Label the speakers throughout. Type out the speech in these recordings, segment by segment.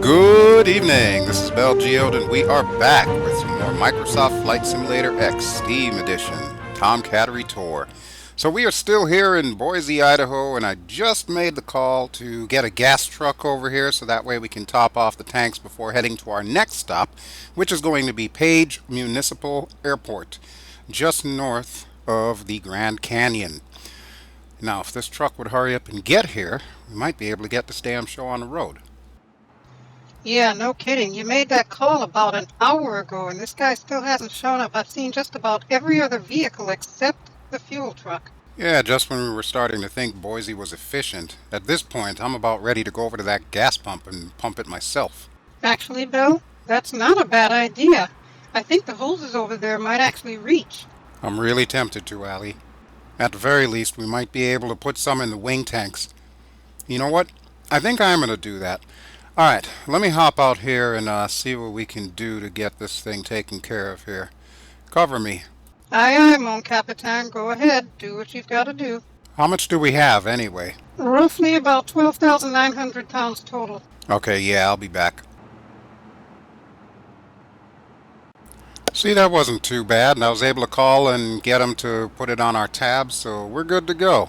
Speaker 1: Good evening, this is BelGeode and we are back with some more Microsoft Flight Simulator X Steam Edition Tomcattery Tour. So we are still here in Boise, Idaho, and I just made the call to get a gas truck over here so that way we can top off the tanks before heading to our next stop, which is going to be Page Municipal Airport, just north of the Grand Canyon. Now, if this truck would hurry up and get here, we might be able to get this damn show on the road.
Speaker 2: Yeah, no kidding. You made that call about an hour ago, and this guy still hasn't shown up. I've seen just about every other vehicle except the fuel truck.
Speaker 1: Yeah, just when we were starting to think Boise was efficient. At this point, I'm about ready to go over to that gas pump and pump it myself.
Speaker 2: Actually, Bill, that's not a bad idea. I think the hoses over there might actually reach.
Speaker 1: I'm really tempted to, Ally. At the very least, we might be able to put some in the wing tanks. You know what? I think I'm going to do that. Alright, let me hop out here and see what we can do to get this thing taken care of here. Cover me.
Speaker 2: Aye, aye, mon Capitan. Go ahead. Do what you've got to do.
Speaker 1: How much do we have, anyway?
Speaker 2: Roughly about 12,900 pounds total.
Speaker 1: Okay, yeah, I'll be back. See, that wasn't too bad, and I was able to call and get them to put it on our tabs, so we're good to go.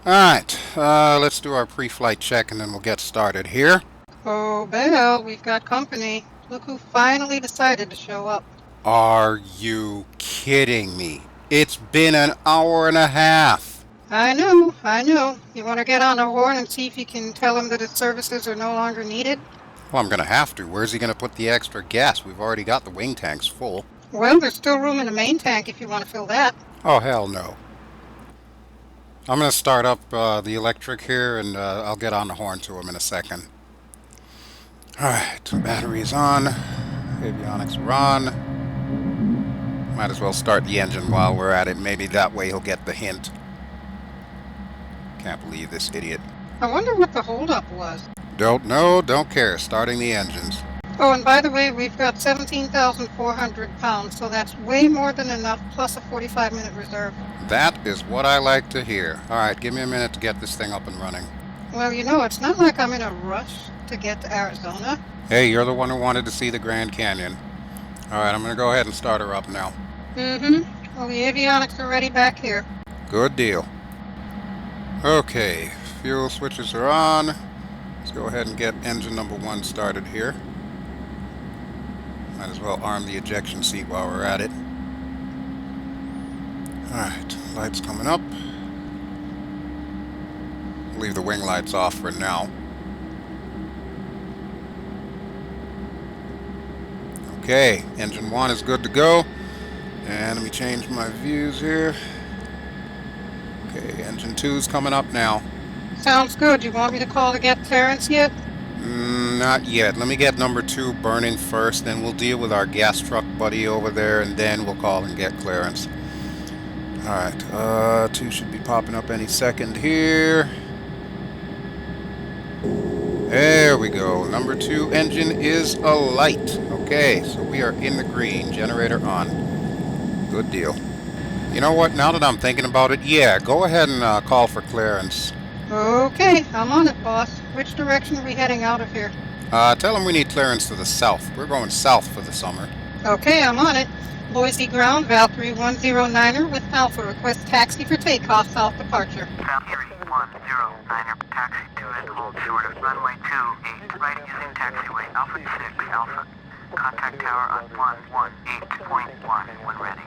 Speaker 1: Alright, let's do our pre-flight check and then we'll get started here.
Speaker 2: Oh, Belle, we've got company. Look who finally decided to show up.
Speaker 1: Are you kidding me? It's been an hour and a half.
Speaker 2: I know. You want to get on the horn and see if you can tell him that his services are no longer needed?
Speaker 1: Well, I'm going to have to. Where's he going to put the extra gas? We've already got the wing tanks full.
Speaker 2: Well, there's still room in the main tank if you want to fill that.
Speaker 1: Oh, hell no. I'm going to start up the electric here, and I'll get on the horn to him in a second. Alright, batteries on. Avionics are on. Might as well start the engine while we're at it. Maybe that way he'll get the hint. Can't believe this idiot.
Speaker 2: I wonder what the holdup was.
Speaker 1: Don't know, don't care. Starting the engines.
Speaker 2: Oh, and by the way, we've got 17,400 pounds, so that's way more than enough, plus a 45-minute reserve.
Speaker 1: That is what I like to hear. Alright, give me a minute to get this thing up and running.
Speaker 2: Well, you know, it's not like I'm in a rush to get to Arizona.
Speaker 1: Hey, you're the one who wanted to see the Grand Canyon. Alright, I'm going to go ahead and start her up now.
Speaker 2: Well, the avionics are ready back here.
Speaker 1: Good deal. Okay, fuel switches are on. Let's go ahead and get engine number 1 started here. Might as well arm the ejection seat while we're at it. Alright, lights coming up. Leave the wing lights off for now. Okay, engine 1 is good to go. And let me change my views here. Okay, engine 2 is coming up now.
Speaker 2: Sounds good. You want me to call to get clearance yet?
Speaker 1: Not yet. Let me get number 2 burning first, then we'll deal with our gas truck buddy over there, and then we'll call and get clearance. Alright, 2 should be popping up any second here. There we go. Number 2 engine is alight. Okay, so we are in the green. Generator on. Good deal. You know what? Now that I'm thinking about it, yeah, go ahead and call for clearance.
Speaker 2: Okay, I'm on it, boss. Which direction are we heading out of here?
Speaker 1: Tell them we need clearance to the south. We're going south for the summer.
Speaker 2: Okay, I'm on it. Boise ground, Valkyrie 109er with Alpha. Request taxi for takeoff, south departure.
Speaker 3: Valkyrie 109er, taxi to and hold short of runway 28, right using taxiway Alpha 6 Alpha. Contact tower on 118.1 when ready.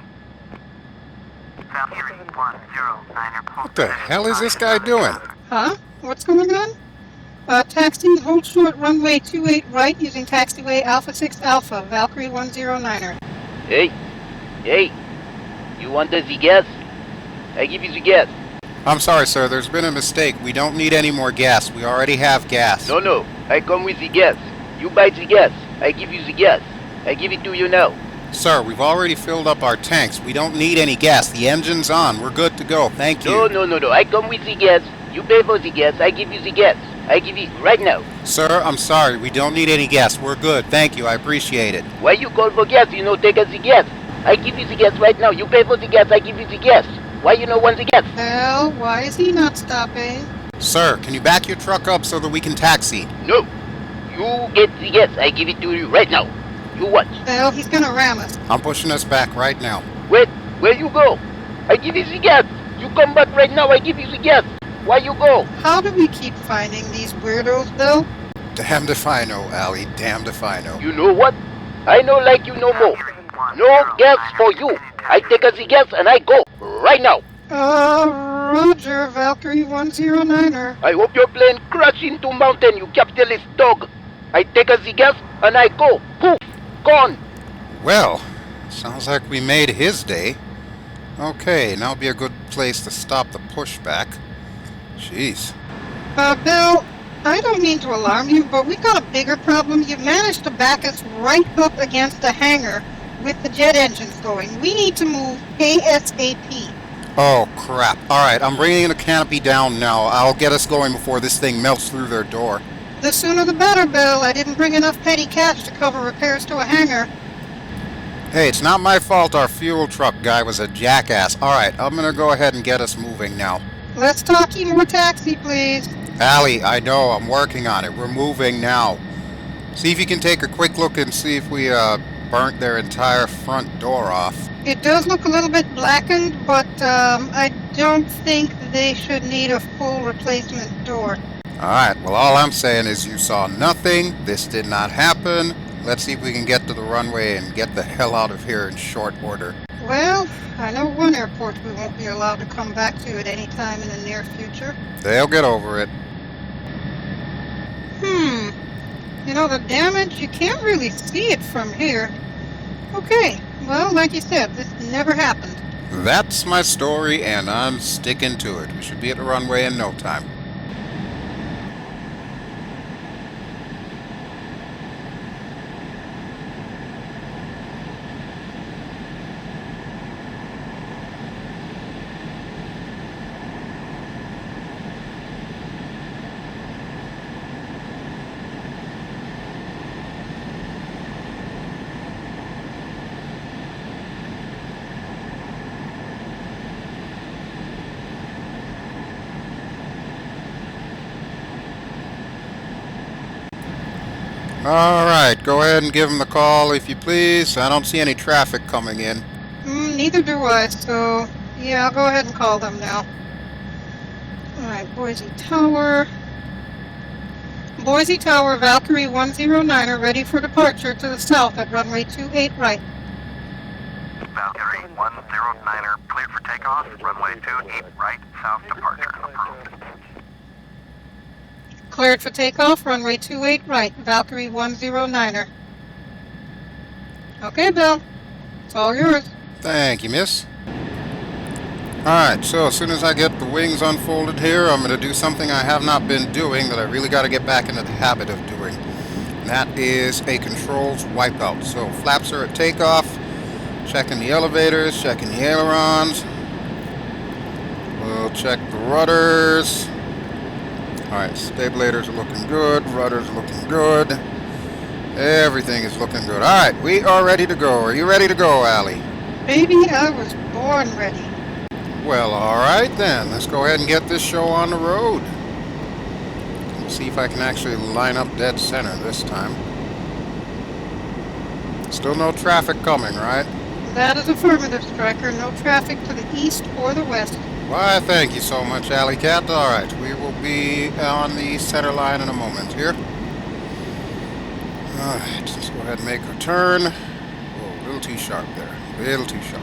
Speaker 3: Valkyrie 109er.
Speaker 1: What the hell is this guy doing?
Speaker 2: Huh? What's going on? Taxi, hold short runway 28 right using taxiway Alpha 6 Alpha, Valkyrie 109er.
Speaker 4: Hey, you want the gas? I give you the gas.
Speaker 1: I'm sorry, sir. There's been a mistake. We don't need any more gas. We already have gas.
Speaker 4: No, I come with the gas. You buy the gas. I give you the gas. I give it to you now.
Speaker 1: Sir, we've already filled up our tanks. We don't need any gas. The engine's on. We're good to go. Thank you.
Speaker 4: No. I come with the gas. You pay for the gas. I give you the gas. I give it right now.
Speaker 1: Sir, I'm sorry. We don't need any gas. We're good. Thank you. I appreciate it.
Speaker 4: Why you call for gas? You know, take us the gas. I give you the gas right now. You pay for the gas. I give you the gas. Why you no want the gas?
Speaker 2: Well, why is he not stopping?
Speaker 1: Sir, can you back your truck up so that we can taxi?
Speaker 4: No. You get the gas. I give it to you right now. You watch.
Speaker 2: Bel, he's gonna ram us.
Speaker 1: I'm pushing us back right now.
Speaker 4: Wait, where you go? I give you the gas. You come back right now, I give you the gas. Why you go?
Speaker 2: How do we keep finding these weirdos, Bel?
Speaker 1: Damned if I know, Ally. Damned if I know.
Speaker 4: You know what? I know like you no more. No gas for you. I take the gas and I go. Right now.
Speaker 2: Roger, Valkyrie 109er.
Speaker 4: I hope your plane crash into mountain, you capitalist dog. I take the gas and I go. Poof. Gone.
Speaker 1: Well, sounds like we made his day. Okay, now would be a good place to stop the pushback. Jeez.
Speaker 2: Bel, I don't mean to alarm you, but we've got a bigger problem. You've managed to back us right up against a hangar with the jet engines going. We need to move ASAP.
Speaker 1: Oh, crap. Alright, I'm bringing the canopy down now. I'll get us going before this thing melts through their door.
Speaker 2: The sooner the better, Bel. I didn't bring enough petty cash to cover repairs to a hangar.
Speaker 1: Hey, it's not my fault our fuel truck guy was a jackass. Alright, I'm gonna go ahead and get us moving now.
Speaker 2: Let's talk more taxi, please.
Speaker 1: Ally, I know, I'm working on it. We're moving now. See if you can take a quick look and see if we, burnt their entire front door off.
Speaker 2: It does look a little bit blackened, but I don't think they should need a full replacement door.
Speaker 1: Alright, well all I'm saying is you saw nothing, this did not happen. Let's see if we can get to the runway and get the hell out of here in short order.
Speaker 2: Well, I know one airport we won't be allowed to come back to at any time in the near future.
Speaker 1: They'll get over it.
Speaker 2: You know, the damage, you can't really see it from here. Okay, well, like you said, this never happened.
Speaker 1: That's my story and I'm sticking to it. We should be at the runway in no time. Alright, go ahead and give them the call if you please. I don't see any traffic coming in.
Speaker 2: Neither do I, so yeah, I'll go ahead and call them now. Alright, Boise Tower. Boise Tower, Valkyrie 109er, ready for departure to the south at runway 28 right.
Speaker 3: Valkyrie 109er, cleared for takeoff. Runway 28 right, south departure approved.
Speaker 2: Cleared for takeoff, runway 28 right, Valkyrie 109er. Okay, Bel. It's all yours.
Speaker 1: Thank you, miss. Alright, so as soon as I get the wings unfolded here, I'm going to do something I have not been doing that I really got to get back into the habit of doing. And that is a controls wipeout. So flaps are at takeoff, checking the elevators, checking the ailerons. We'll check the rudders. Alright, stabilators are looking good, rudders are looking good. Everything is looking good. Alright, we are ready to go. Are you ready to go, Ally?
Speaker 2: Baby, I was born ready.
Speaker 1: Well, alright then. Let's go ahead and get this show on the road. Let's see if I can actually line up dead center this time. Still no traffic coming, right?
Speaker 2: That is affirmative, Striker. No traffic to the east or the west.
Speaker 1: Why, thank you so much, Alley Cat. Alright, we will be on the center line in a moment here. Alright, let's go ahead and make our turn. Whoa, a little too sharp there. A little too sharp.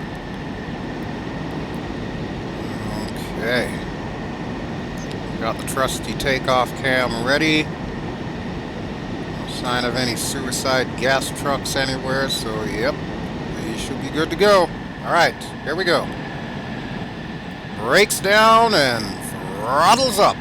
Speaker 1: Okay. Got the trusty takeoff cam ready. No sign of any suicide gas trucks anywhere, so yep, we should be good to go. Alright, here we go. Brakes down and throttles up.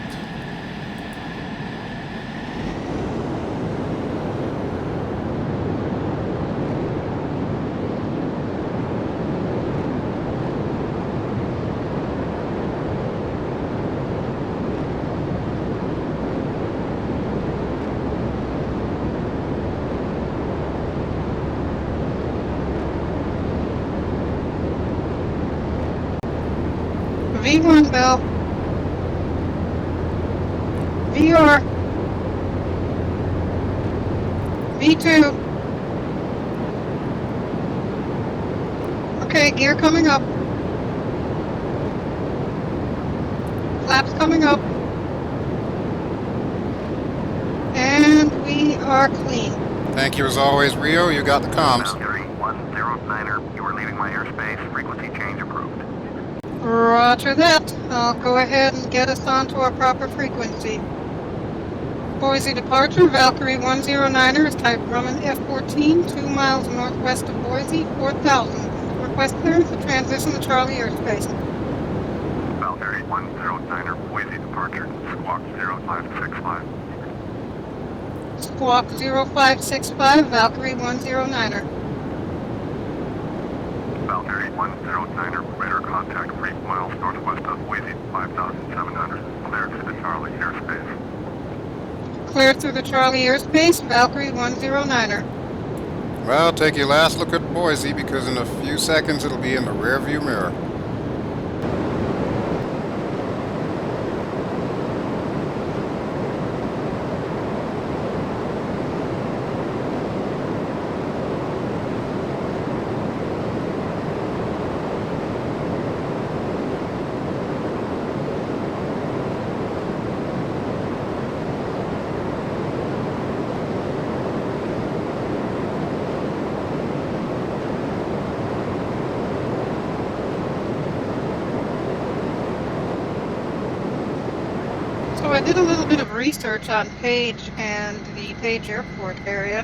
Speaker 2: V1, Bel. VR. Me too. Okay, gear coming up. Flaps coming up. And we are clean.
Speaker 1: Thank you as always, Rio. You got the comms.
Speaker 3: Valkyrie 109er, you are leaving my airspace. Frequency change approved.
Speaker 2: Roger that. I'll go ahead and get us onto our proper frequency. Boise departure, Valkyrie 109er is type Grumman F-14, 2 miles northwest of Boise, 4,000. Request clearance to transition to Charlie airspace.
Speaker 3: Valkyrie 109er, Boise departure. Squawk 0565.
Speaker 2: Squawk 0565, Valkyrie 109er.
Speaker 3: Valkyrie 109er, radar contact 3 miles northwest of Boise, 5,700. Clear to the Charlie airspace.
Speaker 2: Clear through the Charlie airspace, Valkyrie 109er.
Speaker 1: Well, take your last look at Boise because in a few seconds it'll be in the rearview mirror.
Speaker 2: So I did a little bit of research on Page and the Page Airport area.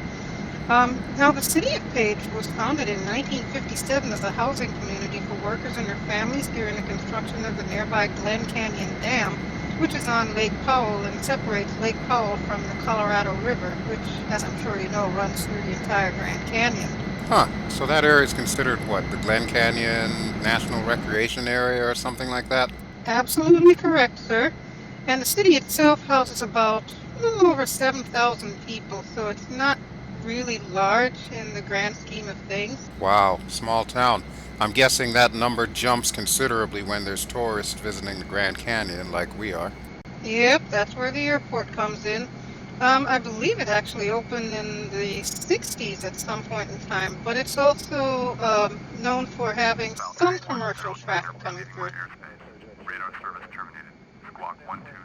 Speaker 2: Now, the city of Page was founded in 1957 as a housing community for workers and their families during the construction of the nearby Glen Canyon Dam, which is on Lake Powell and separates Lake Powell from the Colorado River, which, as I'm sure you know, runs through the entire Grand Canyon.
Speaker 1: Huh. So that area is considered what? The Glen Canyon National Recreation Area or something like that?
Speaker 2: Absolutely correct, sir. And the city itself houses about a little over 7,000 people, so it's not really large in the grand scheme of things.
Speaker 1: Wow, small town. I'm guessing that number jumps considerably when there's tourists visiting the Grand Canyon like we are.
Speaker 2: Yep, that's where the airport comes in. I believe it actually opened in the 60s at some point in time, but it's also known for having some commercial traffic coming through.
Speaker 3: Radar service terminated. Squawk 1200.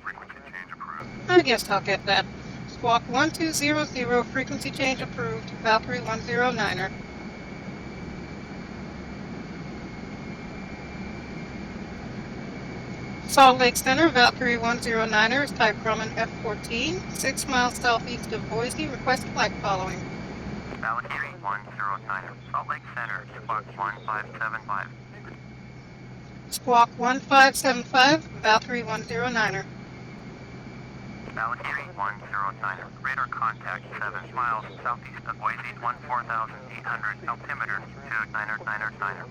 Speaker 3: Frequency change approved.
Speaker 2: I guess I'll get that. Squawk 1200, frequency change approved, Valkyrie 109er. Salt Lake Center, Valkyrie 109er is type Grumman F-14, 6 miles southeast of Boise. Request flight following.
Speaker 3: Valkyrie 109er, Salt Lake Center, Squawk 1575.
Speaker 2: Squawk 1575, Valkyrie 109er.
Speaker 3: Valkyrie 109er, radar contact 7 miles southeast of Boise, 14,800, altimeter 29er.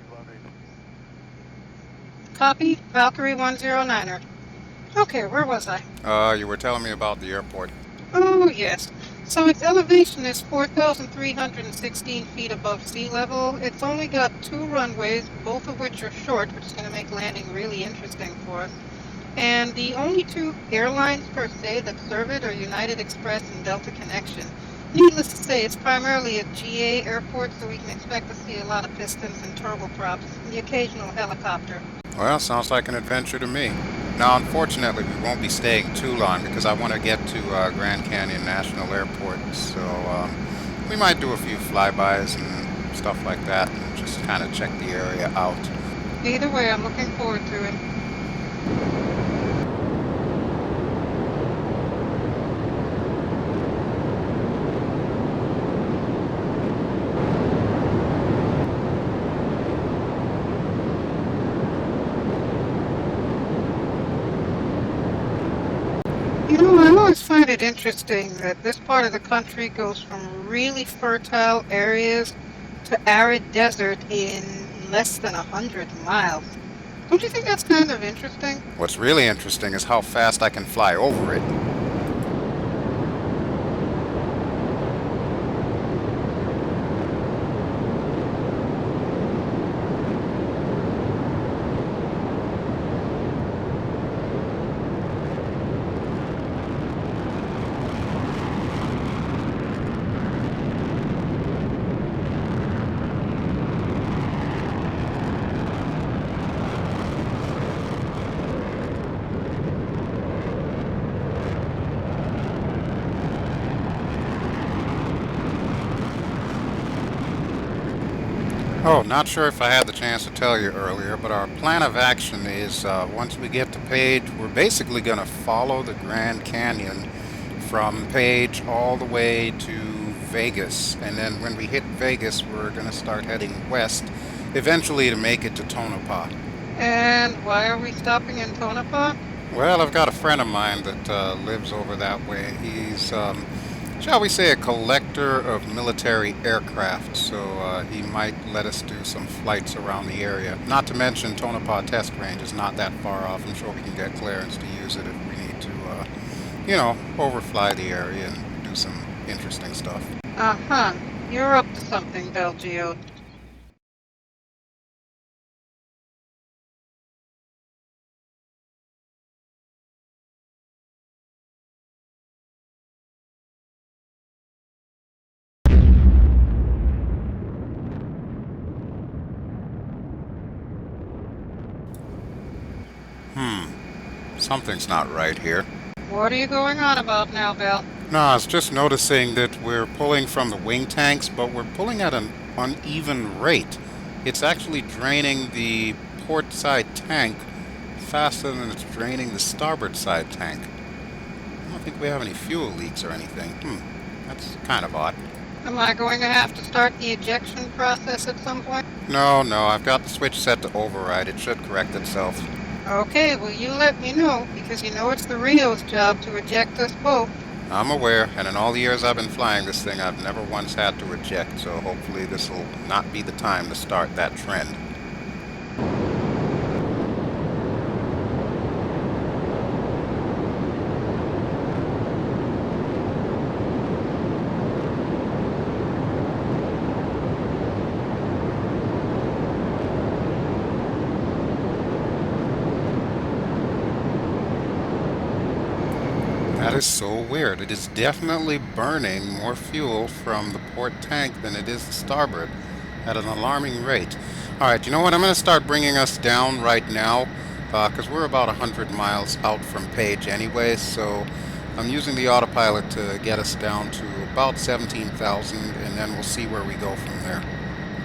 Speaker 2: Copy, Valkyrie 109er. Okay, where was I?
Speaker 1: You were telling me about the airport.
Speaker 2: Oh, yes. So its elevation is 4,316 feet above sea level. It's only got 2 runways, both of which are short, which is going to make landing really interesting for us. And the only 2 airlines per se that serve it are United Express and Delta Connection. Needless to say, it's primarily a GA airport, so we can expect to see a lot of pistons and turboprops, and the occasional helicopter.
Speaker 1: Well, sounds like an adventure to me. Now, unfortunately, we won't be staying too long because I want to get to Grand Canyon National Airport, so we might do a few flybys and stuff like that and just kind of check the area out.
Speaker 2: Either way, I'm looking forward to it. You know, I always find it interesting that this part of the country goes from really fertile areas to arid desert in less than 100 miles. Don't you think that's kind of interesting?
Speaker 1: What's really interesting is how fast I can fly over it. Oh, not sure if I had the chance to tell you earlier, but our plan of action is once we get to Page, we're basically going to follow the Grand Canyon from Page all the way to Vegas. And then when we hit Vegas, we're going to start heading west, eventually to make it to Tonopah.
Speaker 2: And why are we stopping in Tonopah?
Speaker 1: Well, I've got a friend of mine that lives over that way. He's, shall we say, a collector of military aircraft, so he might let us do some flights around the area. Not to mention, Tonopah Test Range is not that far off. I'm sure we can get clearance to use it if we need to, overfly the area and do some interesting stuff.
Speaker 2: Uh-huh. You're up to something, BelGeode.
Speaker 1: Something's not right here.
Speaker 2: What are you going on about now, Bel?
Speaker 1: No, I was just noticing that we're pulling from the wing tanks, but we're pulling at an uneven rate. It's actually draining the port side tank faster than it's draining the starboard side tank. I don't think we have any fuel leaks or anything. That's kind of odd.
Speaker 2: Am I going to have to start the ejection process at some point?
Speaker 1: No, I've got the switch set to override. It should correct itself.
Speaker 2: Okay, well you let me know, because you know it's the Rio's job to eject us both.
Speaker 1: I'm aware, and in all the years I've been flying this thing, I've never once had to eject, so hopefully this will not be the time to start that trend. That is so weird. It is definitely burning more fuel from the port tank than it is the starboard at an alarming rate. Alright, you know what? I'm going to start bringing us down right now because we're about 100 miles out from Page anyway, so I'm using the autopilot to get us down to about 17,000 and then we'll see where we go from there.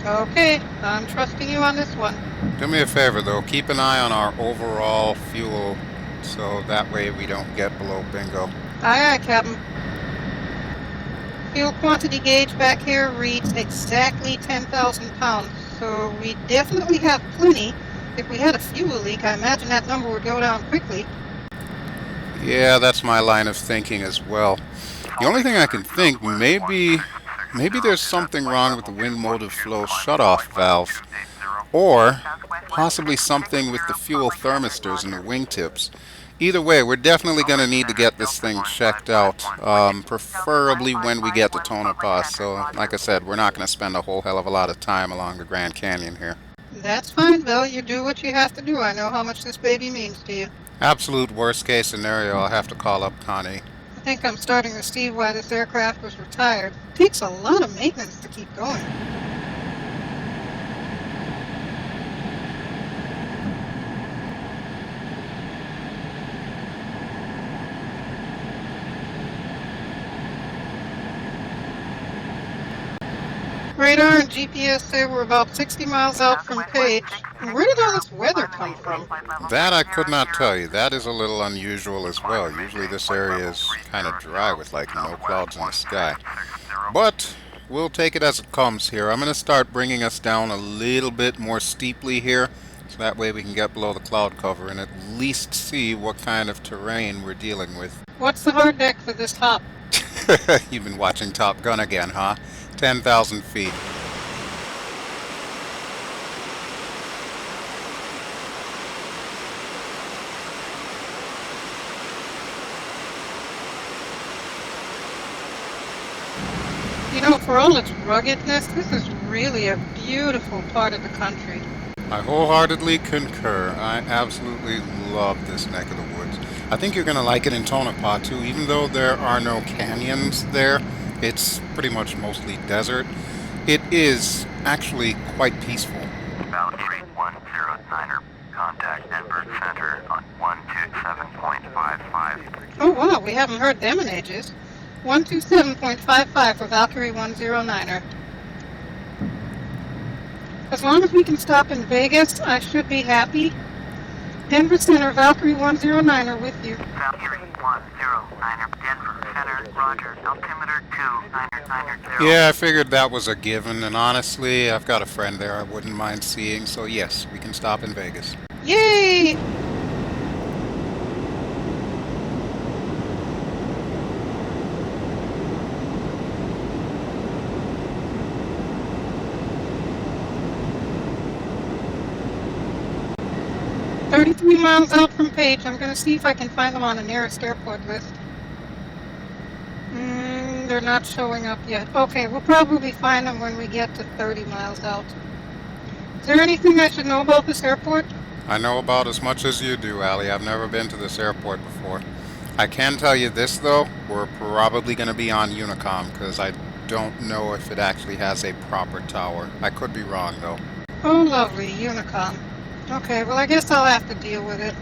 Speaker 2: Okay, I'm trusting you on this one.
Speaker 1: Do me a favor though, keep an eye on our overall fuel so that way we don't get below bingo.
Speaker 2: Aye, aye, Captain. Fuel quantity gauge back here reads exactly 10,000 pounds, so we definitely have plenty. If we had a fuel leak, I imagine that number would go down quickly.
Speaker 1: Yeah, that's my line of thinking as well. The only thing I can think, maybe there's something wrong with the wing motive flow shutoff valve, or possibly something with the fuel thermistors and the wingtips. Either way, we're definitely going to need to get this thing checked out, preferably when we get to Tonopah. So, like I said, we're not going to spend a whole hell of a lot of time along the Grand Canyon here.
Speaker 2: That's fine, Bel. You do what you have to do. I know how much this baby means to you.
Speaker 1: Absolute worst case scenario, I'll have to call up Connie.
Speaker 2: I think I'm starting to see why this aircraft was retired. It takes a lot of maintenance to keep going. Radar and GPS say we're about 60 miles out from Page. Where did all this weather come from?
Speaker 1: That I could not tell you. That is a little unusual as well. Usually this area is kind of dry with like no clouds in the sky. But we'll take it as it comes here. I'm going to start bringing us down a little bit more steeply here, so that way we can get below the cloud cover and at least see what kind of terrain we're dealing with.
Speaker 2: What's the hard deck for this hop?
Speaker 1: You've been watching Top Gun again, huh? 10,000 feet.
Speaker 2: You know, for all its ruggedness, this is really a beautiful part of the country.
Speaker 1: I wholeheartedly concur. I absolutely love this neck of the woods. I think you're going to like it in Tonopah too. Even though there are no canyons there, it's pretty much mostly desert. It is actually quite peaceful.
Speaker 3: Valkyrie 109er. Contact Denver Center on 127.55.
Speaker 2: Oh wow, we haven't heard them in ages. 127.55 for Valkyrie 109er. As long as we can stop in Vegas, I should be happy. Denver Center, Valkyrie 109 are with you.
Speaker 3: Valkyrie 109er, Denver Center, roger, altimeter 2990.
Speaker 1: Yeah, I figured that was a given, and honestly, I've got a friend there I wouldn't mind seeing, so yes, we can stop in Vegas.
Speaker 2: Yay! $33 miles out from Page. I'm going to see if I can find them on the nearest airport list. They're not showing up yet. Okay, we'll probably find them when we get to 30 miles out. Is there anything I should know about this airport?
Speaker 1: I know about as much as you do, Allie. I've never been to this airport before. I can tell you this, though. We're probably going to be on Unicom, because I don't know if it actually has a proper tower. I could be wrong, though.
Speaker 2: Oh, lovely, Unicom. Okay, well, I guess I'll have to deal with it.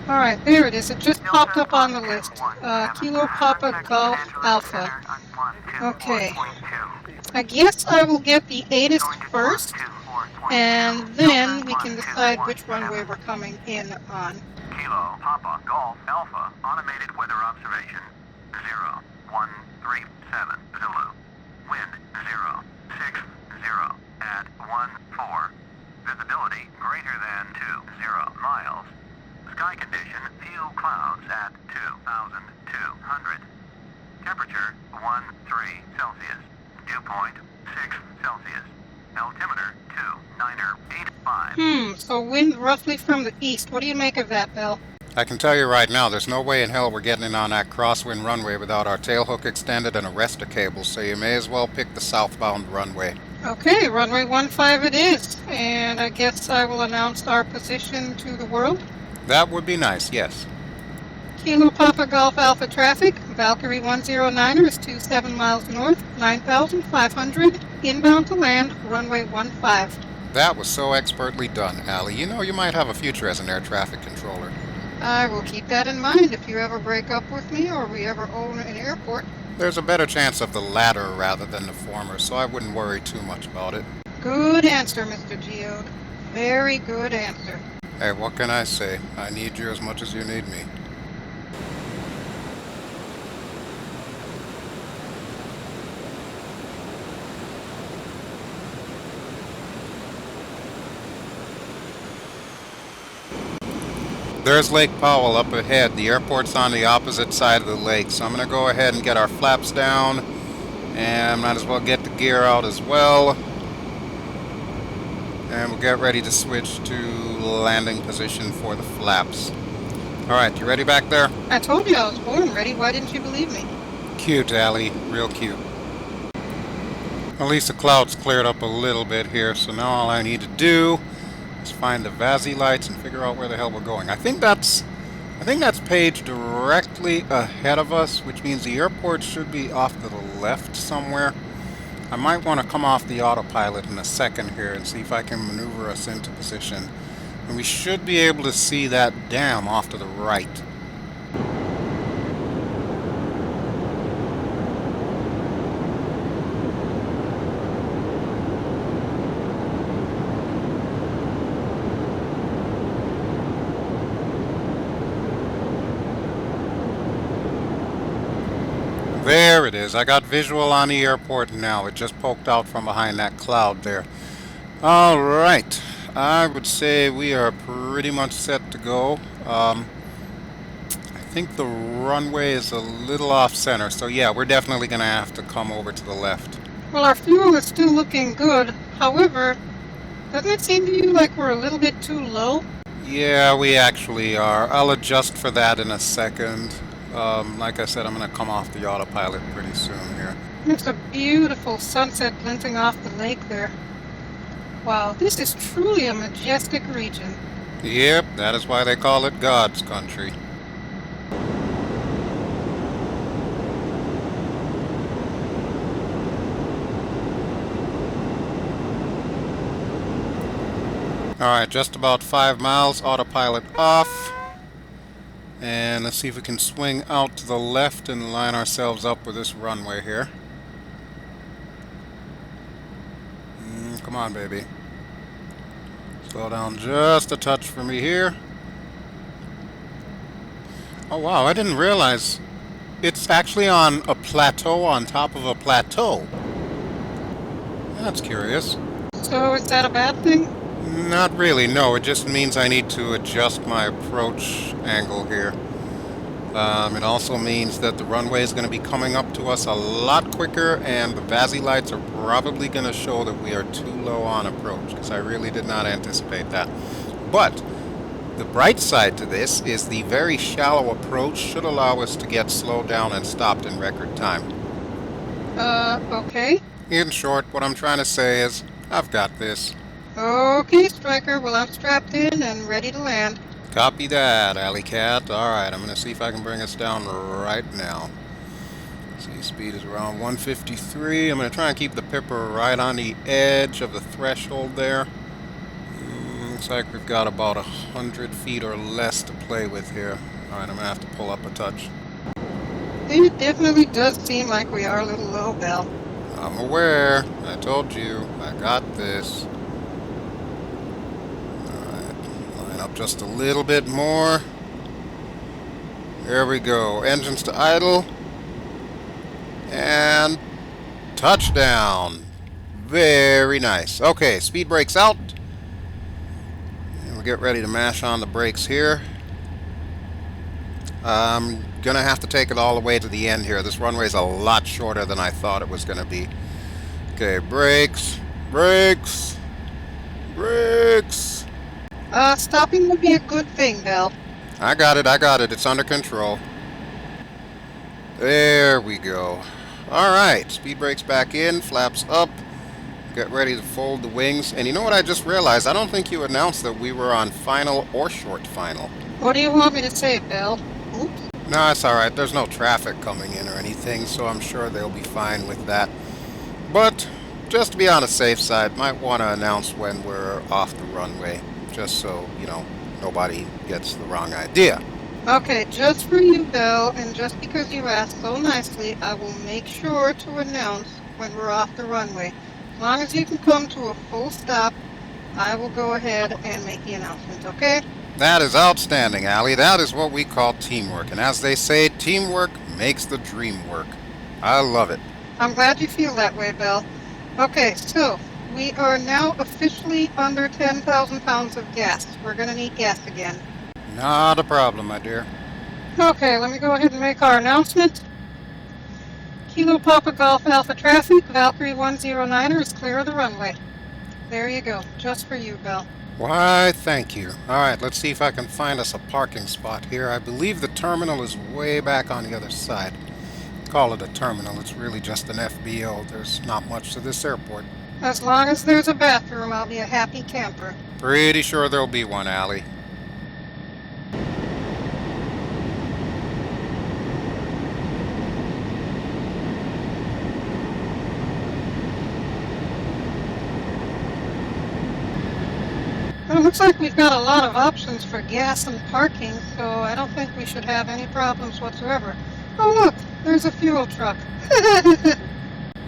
Speaker 2: Alright, there it is. It just popped up on the list. Kilo Papa Golf Alpha. Okay. I guess I will get the ATIS first, and then we can decide which runway we're coming in on.
Speaker 3: Kilo Papa Golf Alpha, automated weather observation, 0137 Zulu. Wind 060 at 14. Visibility greater than 20 miles. Sky condition, few clouds at 2,200. Temperature 13 Celsius. Dew point 6 Celsius. Altimeter 2985.
Speaker 2: So wind roughly from the east. What do you make of that, Bel?
Speaker 1: I can tell you right now, there's no way in hell we're getting in on that crosswind runway without our tailhook extended and arrestor cables, so you may as well pick the southbound runway.
Speaker 2: Okay, runway 15 it is. And I guess I will announce our position to the world.
Speaker 1: That would be nice, yes.
Speaker 2: Kilo Papa Golf Alpha traffic. Valkyrie 109er is 27 miles north, 9,500. Inbound to land, runway 15.
Speaker 1: That was so expertly done, Allie. You know you might have a future as an air traffic controller.
Speaker 2: I will keep that in mind if you ever break up with me or we ever own an airport.
Speaker 1: There's a better chance of the latter rather than the former, so I wouldn't worry too much about it.
Speaker 2: Good answer, Mr. Geode. Very good answer.
Speaker 1: Hey, what can I say? I need you as much as you need me. There's Lake Powell up ahead. The airport's on the opposite side of the lake, so I'm going to go ahead and get our flaps down, and might as well get the gear out as well. And we'll get ready to switch to landing position for the flaps. Alright, you ready back there?
Speaker 2: I told you I was born ready. Why didn't you believe me?
Speaker 1: Cute, Allie. Real cute. At least the clouds cleared up a little bit here, so now all I need to do is find the VASI lights and figure out where the hell we're going. I think that's Page directly ahead of us, which means the airport should be off to the left somewhere. I might want to come off the autopilot in a second here and see if I can maneuver us into position. And we should be able to see that dam off to the right. There it is. I got visual on the airport now. It just poked out from behind that cloud there. Alright. I would say we are pretty much set to go. I think the runway is a little off center, so yeah, we're definitely going to have to come over to the left.
Speaker 2: Well, our fuel is still looking good. However, doesn't it seem to you like we're a little bit too low?
Speaker 1: Yeah, we actually are. I'll adjust for that in a second. Like I said, I'm going to come off the autopilot pretty soon here.
Speaker 2: It's a beautiful sunset glinting off the lake there. Wow, this is truly a majestic region.
Speaker 1: Yep, that is why they call it God's country. Alright, just about 5 miles, autopilot off. And let's see if we can swing out to the left and line ourselves up with this runway here. Come Come on, baby. Slow down just a touch for me here. Oh, wow, I didn't realize it's actually on a plateau on top of a plateau. That's curious.
Speaker 2: So is that a bad thing?
Speaker 1: Not really, no. It just means I need to adjust my approach angle here. It also means that the runway is going to be coming up to us a lot quicker, and the VASI lights are probably going to show that we are too low on approach, because I really did not anticipate that. But the bright side to this is the very shallow approach should allow us to get slowed down and stopped in record time.
Speaker 2: Okay.
Speaker 1: In short, what I'm trying to say is, I've got this.
Speaker 2: Okay, Striker. Well, I'm strapped in and ready to land.
Speaker 1: Copy that, Alley Cat. Alright, I'm going to see if I can bring us down right now. See, speed is around 153. I'm going to try and keep the Pipper right on the edge of the threshold there. Looks like we've got about 100 feet or less to play with here. Alright, I'm going to have to pull up a touch.
Speaker 2: It definitely does seem like we are a little low, Bel.
Speaker 1: I'm aware. I told you. I got this. Line up just a little bit more. There we go. Engines to idle. And touchdown. Very nice. Okay, speed brakes out. And we'll get ready to mash on the brakes here. I'm gonna have to take it all the way to the end here. This runway's a lot shorter than I thought it was gonna be. Okay, brakes, brakes, brakes.
Speaker 2: Stopping would be a good thing, Bel.
Speaker 1: I got it, I got it. It's under control. There we go. Alright, speed brakes back in, flaps up. Get ready to fold the wings. And you know what I just realized? I don't think you announced that we were on final or short final.
Speaker 2: What do you want me to say, Bel? Oops.
Speaker 1: No, it's alright. There's no traffic coming in or anything, so I'm sure they'll be fine with that. But, just to be on the safe side, might want to announce when we're off the runway, just so, you know, nobody gets the wrong idea.
Speaker 2: Okay, just for you, Bel, and just because you asked so nicely, I will make sure to announce when we're off the runway. As long as you can come to a full stop, I will go ahead and make the announcement, okay?
Speaker 1: That is outstanding, Allie. That is what we call teamwork. And as they say, teamwork makes the dream work. I love it.
Speaker 2: I'm glad you feel that way, Bel. Okay, so we are now officially under 10,000 pounds of gas. We're going to need gas again.
Speaker 1: Not a problem, my dear.
Speaker 2: Okay, let me go ahead and make our announcement. Kilo Papa Golf Alpha traffic, Valkyrie 109er is clear of the runway. There you go, just for you, Bel.
Speaker 1: Why, thank you. Alright, let's see if I can find us a parking spot here. I believe the terminal is way back on the other side. Call it a terminal, it's really just an FBO. There's not much to this airport.
Speaker 2: As long as there's a bathroom, I'll be a happy camper.
Speaker 1: Pretty sure there'll be one, Allie.
Speaker 2: Well, it looks like we've got a lot of options for gas and parking, so I don't think we should have any problems whatsoever. Oh look, there's a fuel truck.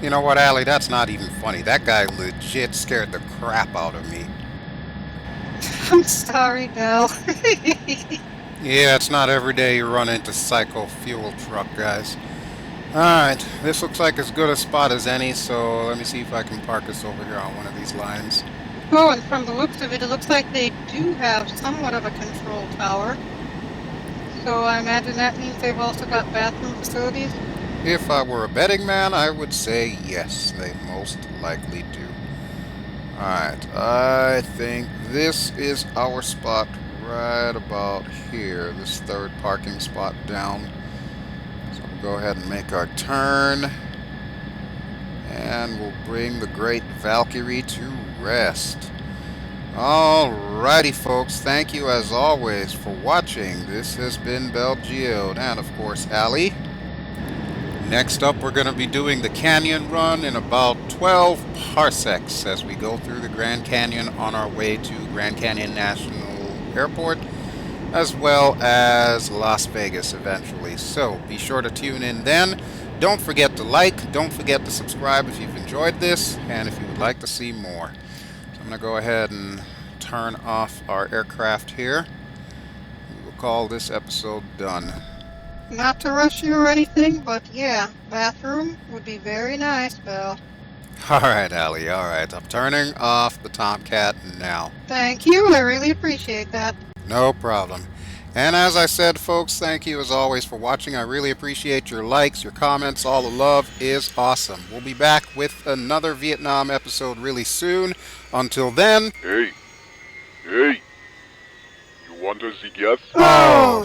Speaker 1: You know what, Allie? That's not even funny. That guy legit scared the crap out of me.
Speaker 2: I'm sorry, Bel.
Speaker 1: Yeah, it's not every day you run into psycho fuel truck guys. Alright, this looks like as good a spot as any, so let me see if I can park us over here on one of these lines.
Speaker 2: Oh, and from the looks of it, it looks like they do have somewhat of a control tower. So I imagine that means they've also got bathroom facilities?
Speaker 1: If I were a betting man, I would say yes, they most likely do. Alright, I think this is our spot right about here, this third parking spot down. So we'll go ahead and make our turn. And we'll bring the great Valkyrie to rest. Alrighty, folks. Thank you, as always, for watching. This has been BelGeode, and, of course, Allie. Next up, we're going to be doing the canyon run in about 12 parsecs as we go through the Grand Canyon on our way to Grand Canyon National Airport, as well as Las Vegas eventually. So, be sure to tune in then. Don't forget to like, don't forget to subscribe if you've enjoyed this, and if you would like to see more. I'm going to go ahead and turn off our aircraft here. We will call this episode done.
Speaker 2: Not to rush you or anything, but yeah, bathroom would be very nice, Bel.
Speaker 1: Alright, Ally, alright. I'm turning off the Tomcat now.
Speaker 2: Thank you, I really appreciate that.
Speaker 1: No problem. And as I said, folks, thank you as always for watching. I really appreciate your likes, your comments. All the love is awesome. We'll be back with another Vietnam episode really soon. Until then...
Speaker 5: Hey, you want to see gas?
Speaker 1: Oh,